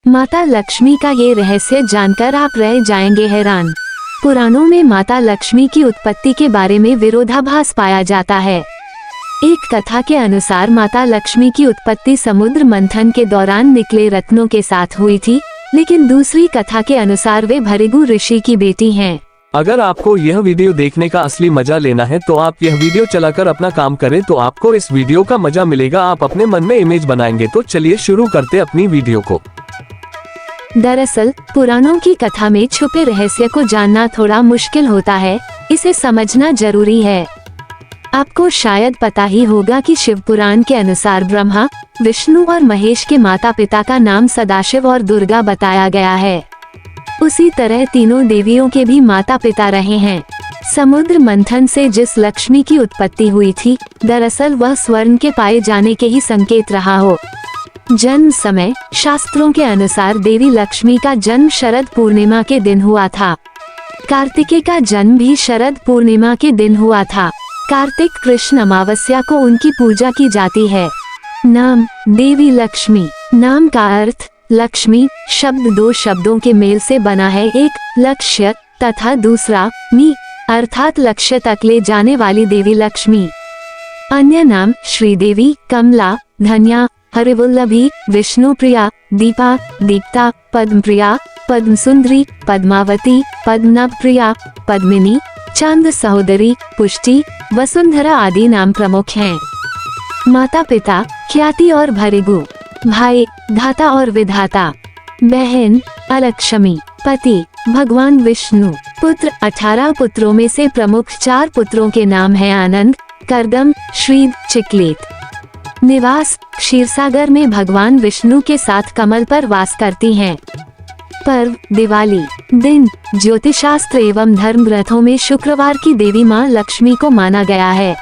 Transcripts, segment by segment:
माता लक्ष्मी का ये रहस्य जानकर आप रह जाएंगे हैरान। पुराणों में माता लक्ष्मी की उत्पत्ति के बारे में विरोधाभास पाया जाता है। एक कथा के अनुसार माता लक्ष्मी की उत्पत्ति समुद्र मंथन के दौरान निकले रत्नों के साथ हुई थी, लेकिन दूसरी कथा के अनुसार वे भृगु ऋषि की बेटी हैं। अगर आपको यह वीडियो देखने का असली मजा लेना है तो आप यह वीडियो चलाकर अपना काम करें तो आपको इस वीडियो का मजा मिलेगा। आप अपने मन में इमेज बनाएंगे। तो चलिए शुरू करते अपनी वीडियो को। दरअसल पुराणों की कथा में छुपे रहस्य को जानना थोड़ा मुश्किल होता है, इसे समझना जरूरी है। आपको शायद पता ही होगा कि शिव पुराण के अनुसार ब्रह्मा, विष्णु और महेश के माता पिता का नाम सदाशिव और दुर्गा बताया गया है। उसी तरह तीनों देवियों के भी माता पिता रहे हैं। समुद्र मंथन से जिस लक्ष्मी की उत्पत्ति हुई थी, दरअसल वह स्वर्ण के पाए जाने के ही संकेत रहा हो। जन्म समय शास्त्रों के अनुसार देवी लक्ष्मी का जन्म शरद पूर्णिमा के दिन हुआ था। कार्तिकेय का जन्म भी शरद पूर्णिमा के दिन हुआ था। कार्तिक कृष्ण अमावस्या को उनकी पूजा की जाती है। नाम देवी लक्ष्मी। नाम का अर्थ लक्ष्मी शब्द दो शब्दों के मेल से बना है, एक लक्ष्य तथा दूसरा मी अर्थात लक्ष्य तक ले जाने वाली देवी लक्ष्मी। अन्य नाम श्रीदेवी, कमला, धन्या, हरिवल्लभी, विष्णुप्रिया, दीपा, दीप्ता, पद्मप्रिया, पद्मसुंदरी, पद्मावती, पद्मनभप्रिया, पद्मिनी, चांद सहोदरी, पुष्टि, वसुंधरा आदि नाम प्रमुख हैं। माता पिता ख्याति और भृगु। भाई धाता और विधाता। बहन अलक्ष्मी। पति भगवान विष्णु। पुत्र 18 पुत्रों में से प्रमुख 4 पुत्रों के नाम हैं आनंद, करदम, श्रीद, चिकलेत। निवास क्षीरसागर में भगवान विष्णु के साथ कमल पर वास करती हैं। पर्व दिवाली। दिन ज्योतिषशास्त्र एवं धर्म ग्रंथों में शुक्रवार की देवी मां लक्ष्मी को माना गया है।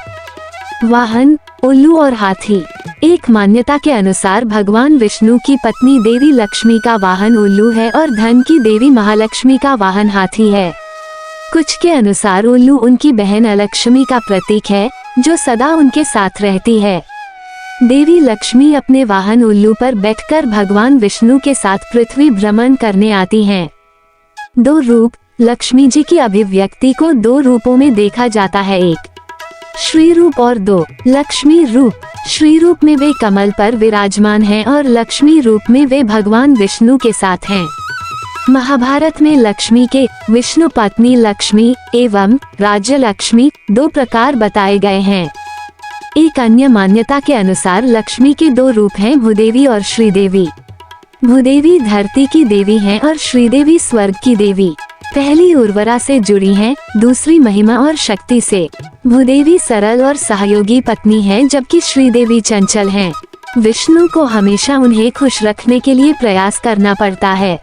वाहन उल्लू और हाथी। एक मान्यता के अनुसार भगवान विष्णु की पत्नी देवी लक्ष्मी का वाहन उल्लू है और धन की देवी महालक्ष्मी का वाहन हाथी है। कुछ के अनुसार उल्लू उनकी बहन अलक्ष्मी का प्रतीक है, जो सदा उनके साथ रहती है। देवी लक्ष्मी अपने वाहन उल्लू पर बैठकर भगवान विष्णु के साथ पृथ्वी भ्रमण करने आती हैं। 2 रूप। लक्ष्मी जी की अभिव्यक्ति को 2 रूपों में देखा जाता है, एक श्री रूप और 2 लक्ष्मी रूप। श्री रूप में वे कमल पर विराजमान हैं और लक्ष्मी रूप में वे भगवान विष्णु के साथ हैं। महाभारत में लक्ष्मी के विष्णु पत्नी लक्ष्मी एवं राज्य लक्ष्मी 2 प्रकार बताए गए हैं। एक अन्य मान्यता के अनुसार लक्ष्मी के 2 रूप हैं, भूदेवी और श्रीदेवी। भूदेवी धरती की देवी हैं और श्रीदेवी स्वर्ग की देवी। पहली उर्वरा से जुड़ी हैं, दूसरी महिमा और शक्ति से। भूदेवी सरल और सहयोगी पत्नी है, जबकि श्रीदेवी चंचल हैं। विष्णु को हमेशा उन्हें खुश रखने के लिए प्रयास करना पड़ता है।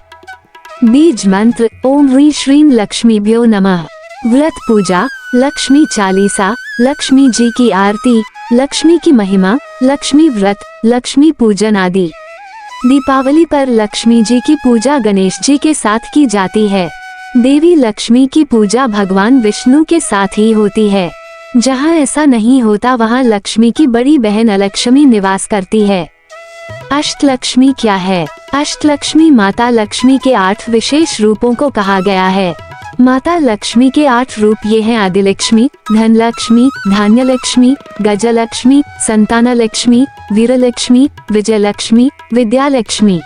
बीज मंत्र ओम ह्रीं श्रीं लक्ष्मीभ्यो नमः। व्रत पूजा लक्ष्मी चालीसा, लक्ष्मी जी की आरती, लक्ष्मी की महिमा, लक्ष्मी व्रत, लक्ष्मी पूजन आदि। दीपावली पर लक्ष्मी जी की पूजा गणेश जी के साथ की जाती है। देवी लक्ष्मी की पूजा भगवान विष्णु के साथ ही होती है। जहाँ ऐसा नहीं होता वहाँ लक्ष्मी की बड़ी बहन अलक्ष्मी निवास करती है। अष्टलक्ष्मी क्या है? अष्टलक्ष्मी माता लक्ष्मी के 8 विशेष रूपों को कहा गया है। माता लक्ष्मी के 8 रूप ये हैं: आदिलक्ष्मी, धनलक्ष्मी, धान्यलक्ष्मी, गजलक्ष्मी, संतानलक्ष्मी, वीरलक्ष्मी, विजयलक्ष्मी, विद्यालक्ष्मी।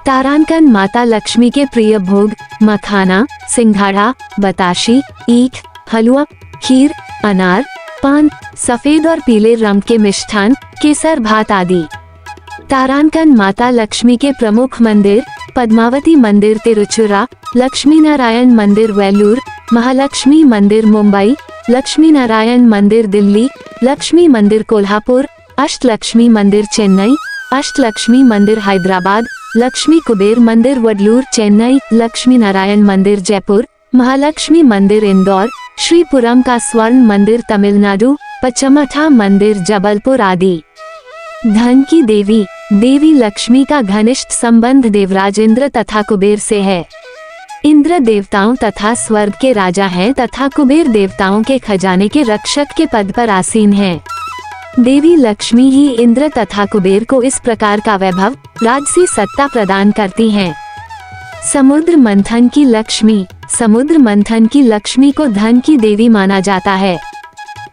तारांकन माता लक्ष्मी के प्रिय भोग मखाना, सिंघाड़ा, बताशी, ईख, हलवा, खीर, अनार, पान, सफेद और पीले रंग के मिष्ठान, केसर भात आदि। तारांकन माता लक्ष्मी के प्रमुख मंदिर पद्मावती मंदिर तिरुचुरा, लक्ष्मी नारायण मंदिर वेलूर, महालक्ष्मी मंदिर मुंबई, लक्ष्मी नारायण मंदिर दिल्ली, लक्ष्मी मंदिर कोल्हापुर, अष्टलक्ष्मी मंदिर चेन्नई, अष्टलक्ष्मी मंदिर हैदराबाद, लक्ष्मी कुबेर मंदिर वडलूर चेन्नई, लक्ष्मी नारायण मंदिर जयपुर, महालक्ष्मी मंदिर इंदौर, श्रीपुरम का स्वर्ण मंदिर तमिलनाडु, पचमठा मंदिर जबलपुर आदि। धन की देवी देवी लक्ष्मी का घनिष्ठ संबंध देवराज इंद्र तथा कुबेर से है। इंद्र देवताओं तथा स्वर्ग के राजा हैं तथा कुबेर देवताओं के खजाने के रक्षक के पद पर आसीन हैं। देवी लक्ष्मी ही इंद्र तथा कुबेर को इस प्रकार का वैभव, राजसी सत्ता प्रदान करती हैं। समुद्र मंथन की लक्ष्मी। समुद्र मंथन की लक्ष्मी को धन की देवी माना जाता है।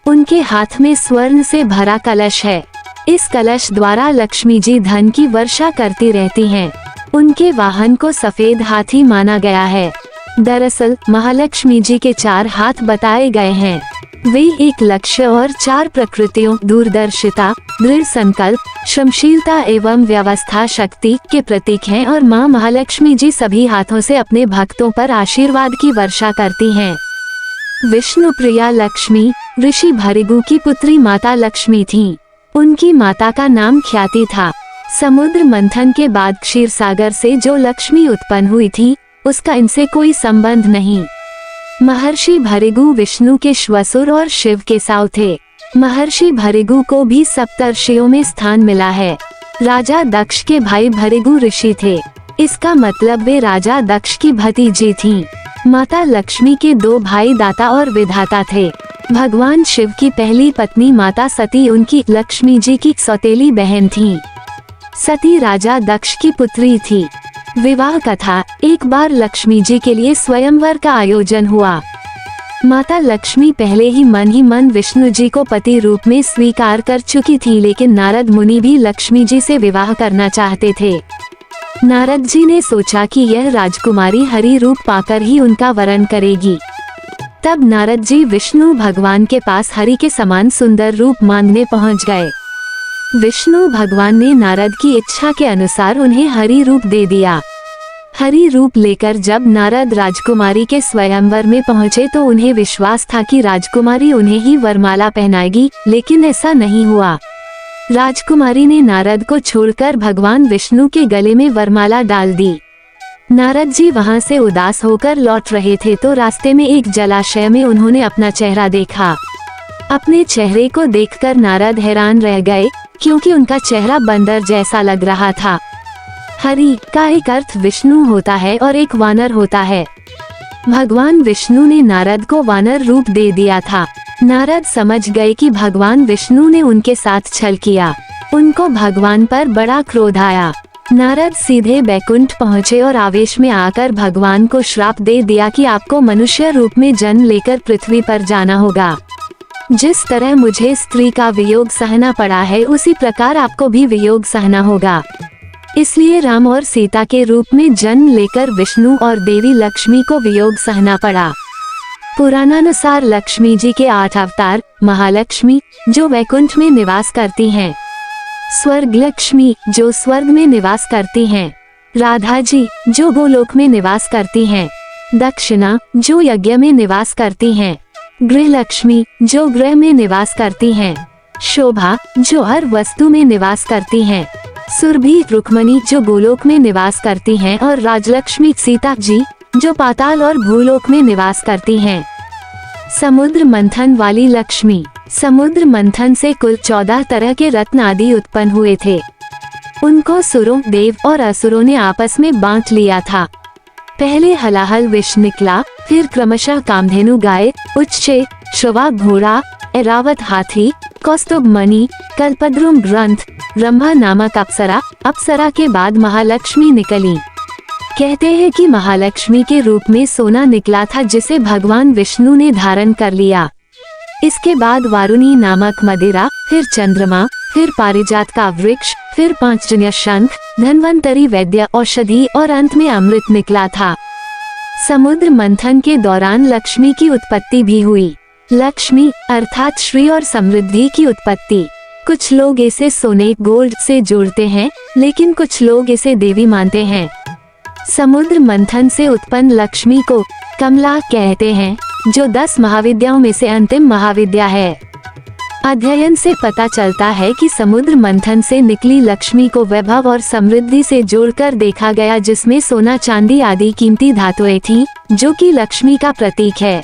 उनके हाथ में स्वर्ण से भरा कलश है। इस कलश द्वारा लक्ष्मी जी धन की वर्षा करती रहती हैं। उनके वाहन को सफेद हाथी माना गया है। दरअसल महालक्ष्मी जी के 4 हाथ बताए गए हैं। वे एक लक्ष्य और 4 प्रकृतियों, दूरदर्शिता, दृढ़ संकल्प, श्रमशीलता एवं व्यवस्था शक्ति के प्रतीक हैं और मां महालक्ष्मी जी सभी हाथों से अपने भक्तों पर आशीर्वाद की वर्षा करती हैं। विष्णु प्रिया लक्ष्मी। ऋषि भृगु की पुत्री माता लक्ष्मी थीं। उनकी माता का नाम ख्याति था। समुद्र मंथन के बाद क्षीर सागर से जो लक्ष्मी उत्पन्न हुई थी, उसका इनसे कोई संबंध नहीं। महर्षि भृगु विष्णु के श्वसुर और शिव के साव थे। महर्षि भृगु को भी सप्तर्षियों में स्थान मिला है। राजा दक्ष के भाई भृगु ऋषि थे। इसका मतलब वे राजा दक्ष की भतीजी थीं। माता लक्ष्मी के 2 भाई दाता और विधाता थे। भगवान शिव की पहली पत्नी माता सती उनकी लक्ष्मी जी की सौतेली बहन थीं। सती राजा दक्ष की पुत्री थी। विवाह कथा। एक बार लक्ष्मी जी के लिए स्वयंवर का आयोजन हुआ। माता लक्ष्मी पहले ही मन विष्णु जी को पति रूप में स्वीकार कर चुकी थी, लेकिन नारद मुनि भी लक्ष्मी जी से विवाह करना चाहते थे। नारद जी ने सोचा कि यह राजकुमारी हरि रूप पाकर ही उनका वरण करेगी। तब नारद जी विष्णु भगवान के पास हरि के समान सुंदर रूप मांगने पहुंच गए। विष्णु भगवान ने नारद की इच्छा के अनुसार उन्हें हरि रूप दे दिया। हरि रूप लेकर जब नारद राजकुमारी के स्वयंवर में पहुंचे तो उन्हें विश्वास था कि राजकुमारी उन्हें ही वरमाला पहनाएगी, लेकिन ऐसा नहीं हुआ। राजकुमारी ने नारद को छोड़कर भगवान विष्णु के गले में वरमाला डाल दी। नारद जी वहां से उदास होकर लौट रहे थे तो रास्ते में एक जलाशय में उन्होंने अपना चेहरा देखा। अपने चेहरे को देखकर नारद हैरान रह गए, क्योंकि उनका चेहरा बंदर जैसा लग रहा था। हरि का एक अर्थ विष्णु होता है और एक वानर होता है। भगवान विष्णु ने नारद को वानर रूप दे दिया था। नारद समझ गए कि भगवान विष्णु ने उनके साथ छल किया। उनको भगवान पर बड़ा क्रोध आया। नारद सीधे बैकुंठ पहुँचे और आवेश में आकर भगवान को श्राप दे दिया कि आपको मनुष्य रूप में जन्म लेकर पृथ्वी पर जाना होगा। जिस तरह मुझे स्त्री का वियोग सहना पड़ा है, उसी प्रकार आपको भी वियोग सहना होगा। इसलिए राम और सीता के रूप में जन्म लेकर विष्णु और देवी लक्ष्मी को वियोग सहना पड़ा। पुराणानुसार लक्ष्मी जी के 8 अवतार। महालक्ष्मी जो वैकुंठ में निवास करती हैं। स्वर्ग लक्ष्मी जो स्वर्ग में निवास करती हैं। राधा जी जो गोलोक में निवास करती हैं। दक्षिणा जो यज्ञ में निवास करती हैं। गृह लक्ष्मी जो गृह में निवास करती हैं। शोभा जो हर वस्तु में निवास करती हैं। सुरभि रुक्मणी जो गोलोक में निवास करती हैं और राजलक्ष्मी सीता जी जो पाताल और भूलोक में निवास करती हैं। समुद्र मंथन वाली लक्ष्मी। समुद्र मंथन से कुल 14 तरह के रत्न आदि उत्पन्न हुए थे। उनको सुरों, देव और असुरों ने आपस में बांट लिया था। पहले हलाहल विष निकला, फिर क्रमशः कामधेनु गाय, उच्चे, श्रवा घोड़ा, ऐरावत हाथी, कौस्तुभ मणि, कल्पद्रुम ग्रंथ, ब्रह्मा नामक अप्सरा। अप्सरा के बाद महालक्ष्मी निकली। कहते हैं कि महालक्ष्मी के रूप में सोना निकला था, जिसे भगवान विष्णु ने धारण कर लिया। इसके बाद वारुणी नामक मदिरा, फिर चंद्रमा, फिर पारिजात का वृक्ष, फिर पांचजन्य शंख, धन्वंतरी वैद्य औषधि और अंत में अमृत निकला था। समुद्र मंथन के दौरान लक्ष्मी की उत्पत्ति भी हुई। लक्ष्मी अर्थात श्री और समृद्धि की उत्पत्ति। कुछ लोग इसे सोने गोल्ड से जोड़ते हैं, लेकिन कुछ लोग इसे देवी मानते हैं। समुद्र मंथन से उत्पन्न लक्ष्मी को कमला कहते हैं, जो 10 महाविद्याओं में से अंतिम महाविद्या है। अध्ययन से पता चलता है कि समुद्र मंथन से निकली लक्ष्मी को वैभव और समृद्धि से जोड़कर देखा गया, जिसमें सोना चांदी आदि कीमती धातुएं थीं, जो कि लक्ष्मी का प्रतीक है।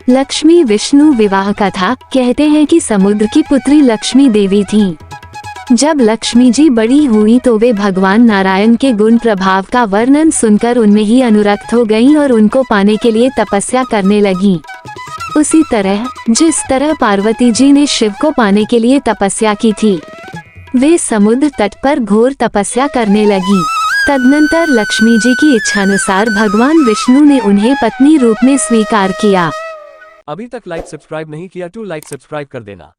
लक्ष्मी विष्णु विवाह कथा। कहते हैं कि समुद्र की पुत्री लक्ष्मी देवी थीं। जब लक्ष्मी जी बड़ी हुई तो वे भगवान नारायण के गुण प्रभाव का वर्णन सुनकर उनमें ही अनुरक्त हो गईं और उनको पाने के लिए तपस्या करने लगीं। उसी तरह जिस तरह पार्वती जी ने शिव को पाने के लिए तपस्या की थी, वे समुद्र तट पर घोर तपस्या करने लगी। तदनंतर लक्ष्मी जी की इच्छानुसार भगवान विष्णु ने उन्हें पत्नी रूप में स्वीकार किया। अभी तक लाइक सब्सक्राइब नहीं किया तो लाइक सब्सक्राइब कर देना।